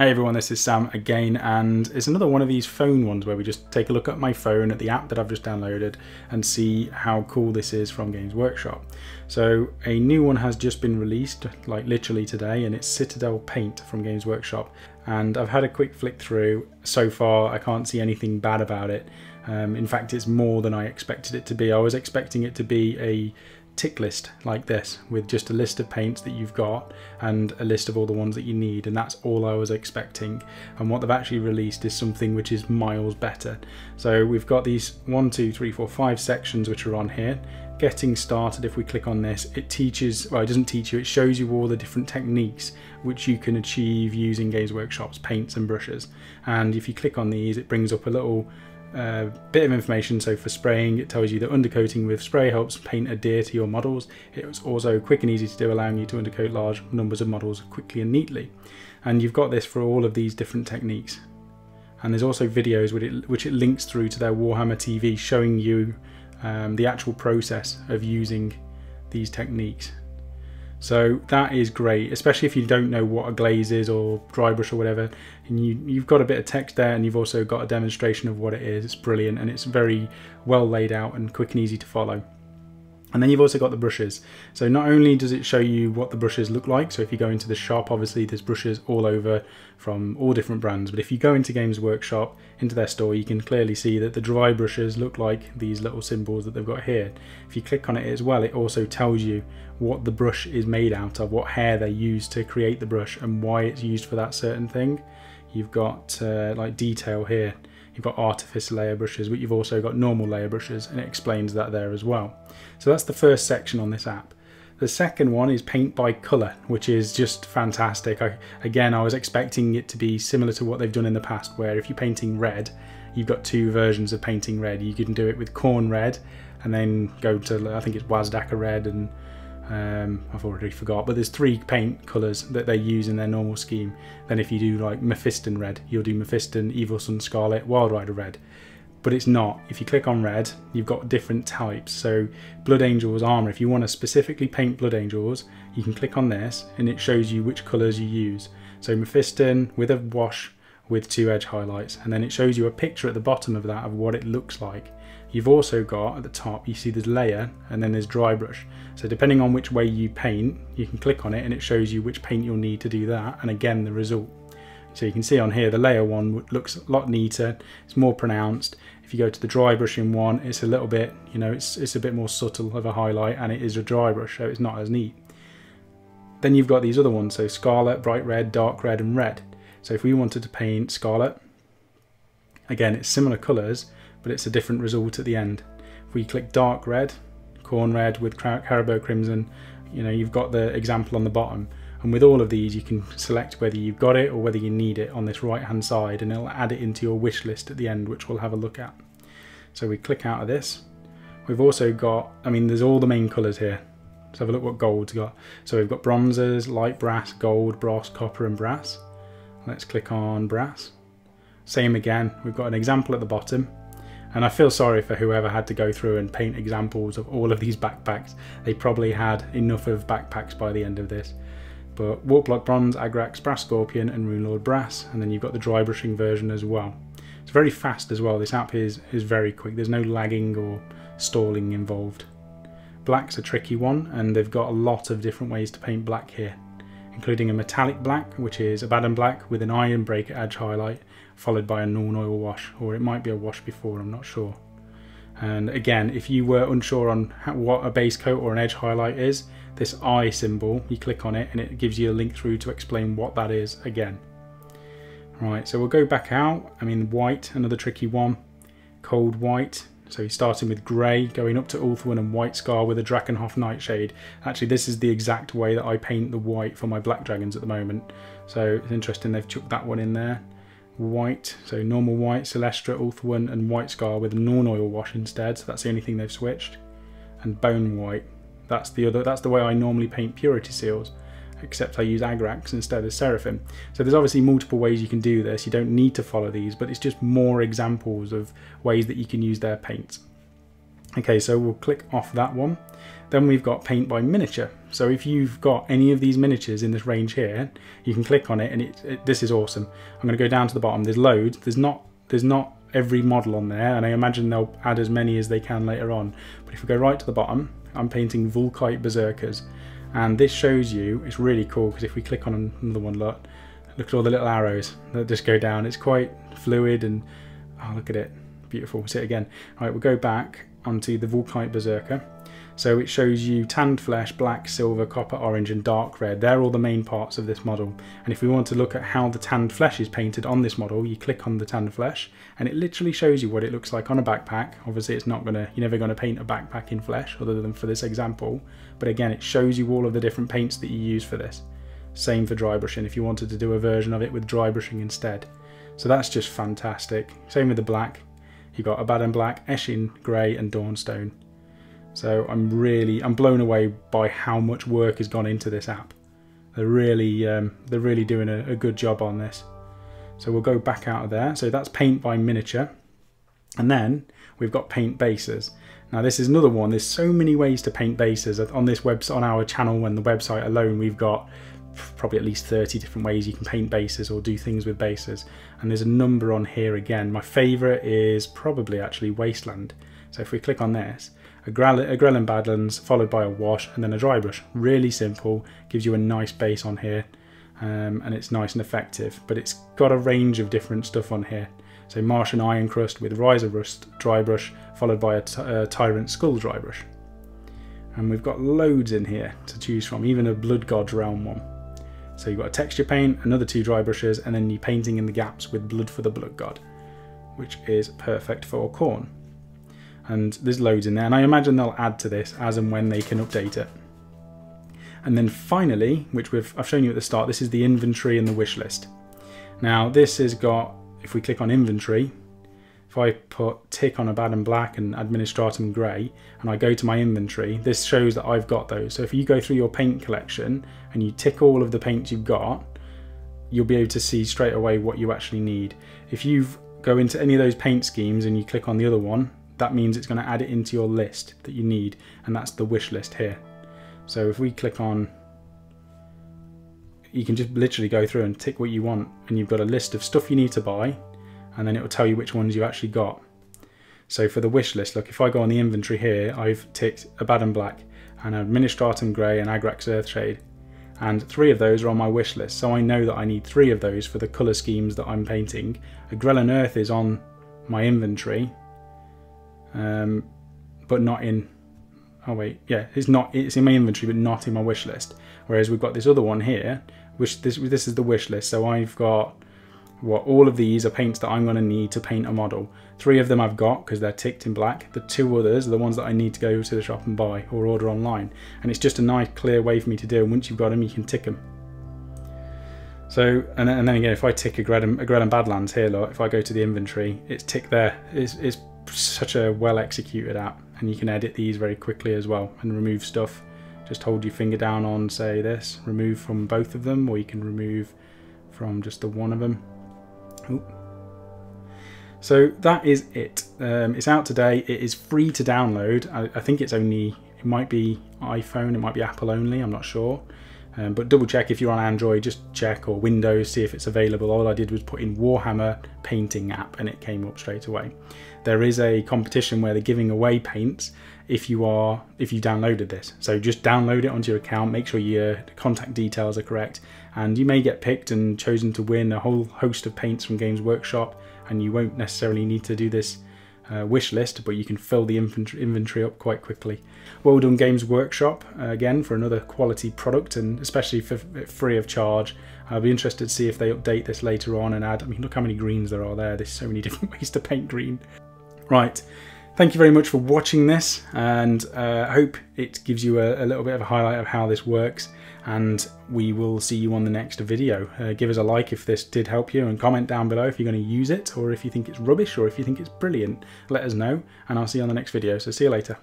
Hey everyone, this is Sam again, and it's another one of these phone ones where we just take a look at my phone, at the app that I've just downloaded, and see how cool this is from Games Workshop. So a new one has just been released, like literally today, and it's Citadel Paint from Games Workshop. And I've had a quick flick through. So far I can't see anything bad about it. In fact, it's more than I expected it to be. I was expecting it to be a tick list like this, with just a list of paints that you've got and a list of all the ones that you need, and that's all I was expecting. And what they've actually released is something which is miles better. So we've got these 5 sections which are on here. Getting started, if we click on this, it teaches, well, it doesn't teach you, it shows you all the different techniques which you can achieve using Games Workshop's paints and brushes. And if you click on these, it brings up a little bit of information. So for spraying, it tells you that undercoating with spray helps paint adhere to your models. It's also quick and easy to do, allowing you to undercoat large numbers of models quickly and neatly. And you've got this for all of these different techniques. And there's also videos which it links through to their Warhammer TV, showing you the actual process of using these techniques. So that is great, especially if you don't know what a glaze is or dry brush or whatever, and you've got a bit of text there, and you've also got a demonstration of what it is. It's brilliant, and it's very well laid out and quick and easy to follow. And then you've also got the brushes. So not only does it show you what the brushes look like, so if you go into the shop, obviously there's brushes all over from all different brands, but if you go into Games Workshop, into their store, you can clearly see that the dry brushes look like these little symbols that they've got here. If you click on it as well, it also tells you what the brush is made out of, what hair they use to create the brush, and why it's used for that certain thing. You've got like detail here. You've got artifice layer brushes, but you've also got normal layer brushes, and it explains that there as well. So that's the first section on this app. The second one is paint by colour, which is just fantastic. Again, I was expecting it to be similar to what they've done in the past, where if you're painting red, you've got two versions of painting red. You can do it with corn red, and then go to, I think it's Wazdaka red, and I've already forgot, but there's 3 paint colours that they use in their normal scheme. Then if you do like Mephiston red, you'll do Mephiston, Evil Sun Scarlet, Wild Rider red. But it's not. If you click on red, you've got different types. So Blood Angels armour, if you want to specifically paint Blood Angels, you can click on this and it shows you which colours you use. So Mephiston with a wash with 2 edge highlights, and then it shows you a picture at the bottom of that of what it looks like. You've also got at the top, you see there's layer and then there's dry brush. So depending on which way you paint, you can click on it and it shows you which paint you'll need to do that, and again the result. So you can see on here the layer one looks a lot neater, it's more pronounced. If you go to the dry brushing one, it's a little bit, you know, it's a bit more subtle of a highlight, and it is a dry brush, so it's not as neat. Then you've got these other ones, so scarlet, bright red, dark red and red. So if we wanted to paint scarlet, again it's similar colours, but it's a different result at the end. If we click dark red, corn red with caribou crimson, you know, you've got the example on the bottom. And with all of these, you can select whether you've got it or whether you need it on this right hand side, and it'll add it into your wish list at the end, which we'll have a look at. So we click out of this. We've also got, I mean, there's all the main colours here. Let's have a look what gold's got. So we've got bronzes, light brass, gold, brass, copper and brass. Let's click on brass. Same again, we've got an example at the bottom. And I feel sorry for whoever had to go through and paint examples of all of these backpacks. They probably had enough of backpacks by the end of this. But Warplock Bronze, Agrax, Brass Scorpion and Runelord Brass, and then you've got the dry brushing version as well. It's very fast as well. This app is very quick. There's no lagging or stalling involved. Black's a tricky one, and they've got a lot of different ways to paint black here, including a metallic black, which is Abaddon black with an iron break edge highlight, followed by a non-oil wash, or it might be a wash before, I'm not sure. And again, if you were unsure on what a base coat or an edge highlight is, this eye symbol, you click on it and it gives you a link through to explain what that is again. Right, so we'll go back out. I mean, white, another tricky one. Cold white, so you're starting with grey, going up to Ulthuan and White Scar with a Drakenhof Nightshade. Actually, this is the exact way that I paint the white for my black dragons at the moment. So it's interesting they've chucked that one in there. White, so normal white, Celestra, Ulthuan and White Scar with a non-oil wash instead, so that's the only thing they've switched. And bone white, that's the way I normally paint purity seals, except I use Agrax instead of Seraphim. So there's obviously multiple ways you can do this. You don't need to follow these, but it's just more examples of ways that you can use their paints. Okay, so we'll click off that one. Then we've got Paint by Miniature. So if you've got any of these miniatures in this range here, you can click on it, and this is awesome. I'm going to go down to the bottom. There's loads. There's not every model on there, and I imagine they'll add as many as they can later on. But if we go right to the bottom, I'm painting Volkite Berserkers, and this shows you, it's really cool, because if we click on another one, look at all the little arrows that just go down. It's quite fluid, and oh, look at it, beautiful. See it again. All right, we'll go back onto the Volkite Berserker. So it shows you tanned flesh, black, silver, copper, orange and dark red. They're all the main parts of this model. And if we want to look at how the tanned flesh is painted on this model, you click on the tanned flesh and it literally shows you what it looks like on a backpack. Obviously you're never going to paint a backpack in flesh other than for this example. But again, it shows you all of the different paints that you use for this. Same for dry brushing if you wanted to do a version of it with dry brushing instead. So that's just fantastic. Same with the black. You've got Abaddon Black, Eshin Grey and Dawnstone. So I'm blown away by how much work has gone into this app. They're really doing a good job on this. So we'll go back out of there. So that's Paint by Miniature. And then we've got Paint Bases. Now this is another one. There's so many ways to paint bases on this website, on our channel and the website alone. We've got probably at least 30 different ways you can paint bases or do things with bases. And there's a number on here again. My favourite is probably actually Wasteland. So if we click on this, a Grelin Badlands followed by a wash and then a dry brush. Really simple, gives you a nice base on here, and it's nice and effective. But it's got a range of different stuff on here. So Martian Iron Crust with Riser Rust dry brush followed by a Tyrant Skull dry brush. And we've got loads in here to choose from, even a Blood God's Realm one. So you've got a texture paint, another 2 dry brushes, and then you're painting in the gaps with Blood for the Blood God, which is perfect for Khorne. And there's loads in there, and I imagine they'll add to this as and when they can update it. And then finally, which I've shown you at the start, this is the inventory and the wish list. Now this has got, if we click on inventory, if I put tick on Abaddon Black and Administratum Grey and I go to my inventory, this shows that I've got those. So if you go through your paint collection and you tick all of the paints you've got, you'll be able to see straight away what you actually need. If you go into any of those paint schemes and you click on the other one, that means it's going to add it into your list that you need, and that's the wish list here. So if we click on, you can just literally go through and tick what you want, and you've got a list of stuff you need to buy, and then it will tell you which ones you actually got. So for the wish list, look, if I go on the inventory here, I've ticked Abaddon Black and Administratum Grey and Agrax Earthshade, and 3 of those are on my wish list, so I know that I need 3 of those for the colour schemes that I'm painting. A Grelin Earth is on my inventory, but not in, oh wait, yeah, it's in my inventory but not in my wish list. Whereas we've got this other one here, which this is the wish list. So I've got, all of these are paints that I'm going to need to paint a model. 3 of them I've got because they're ticked in black. The 2 others are the ones that I need to go to the shop and buy or order online. And it's just a nice clear way for me to do, and once you've got them you can tick them. So, and then again, if I tick a Grelin Badlands here, look, if I go to the inventory, it's ticked there. It's such a well executed app, and you can edit these very quickly as well and remove stuff. Just hold your finger down on, say, this, remove from both of them, or you can remove from just the one of them. Ooh. So that is it. It's out today. It is free to download. I think it's only, it might be iPhone, it might be Apple only, I'm not sure. But double check if you're on Android, just check, or Windows, see if it's available. All I did was put in Warhammer painting app and it came up straight away. There is a competition where they're giving away paints if you downloaded this. So just download it onto your account, make sure your contact details are correct, and you may get picked and chosen to win a whole host of paints from Games Workshop, and you won't necessarily need to do this wish list, but you can fill the inventory up quite quickly. Well done, Games Workshop, again, for another quality product, and especially for free of charge. I'll be interested to see if they update this later on and add, I mean, look how many greens there are there. There's so many different ways to paint green. Right, thank you very much for watching this, and I hope it gives you a little bit of a highlight of how this works, and we will see you on the next video. Give us a like if this did help you, and comment down below if you're going to use it, or if you think it's rubbish, or if you think it's brilliant. Let us know, and I'll see you on the next video. So see you later.